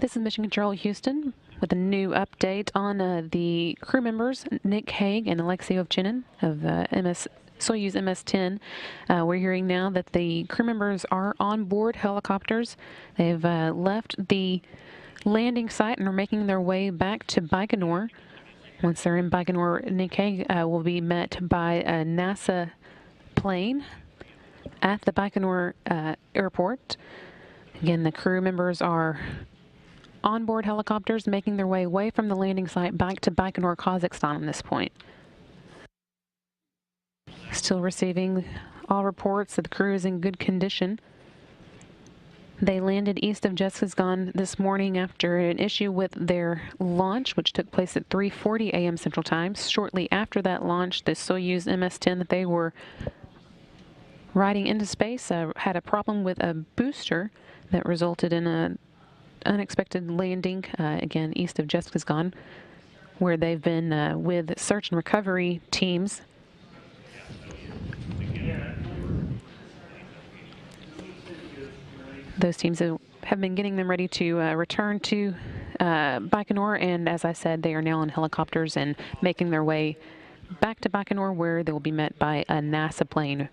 This is Mission Control Houston with a new update on the crew members, Nick Hague and Alexei Ovchinin of Soyuz MS-10. We're hearing now that the crew members are on board helicopters. They've left the landing site and are making their way back to Baikonur. Once they're in Baikonur, Nick Hague will be met by a NASA plane at the Baikonur airport. Again, the crew members are onboard helicopters making their way away from the landing site back to Baikonur, Kazakhstan at this point. Still receiving all reports that the crew is in good condition. They landed east of Zhezkazgan this morning after an issue with their launch, which took place at 3:40 a.m. Central Time. Shortly after that launch, the Soyuz MS-10 that they were riding into space had a problem with a booster that resulted in an unexpected landing, again, east of Zhezkazgan, where they've been with search and recovery teams. Those teams have been getting them ready to return to Baikonur, and as I said, they are now on helicopters and making their way back to Baikonur, where they will be met by a NASA plane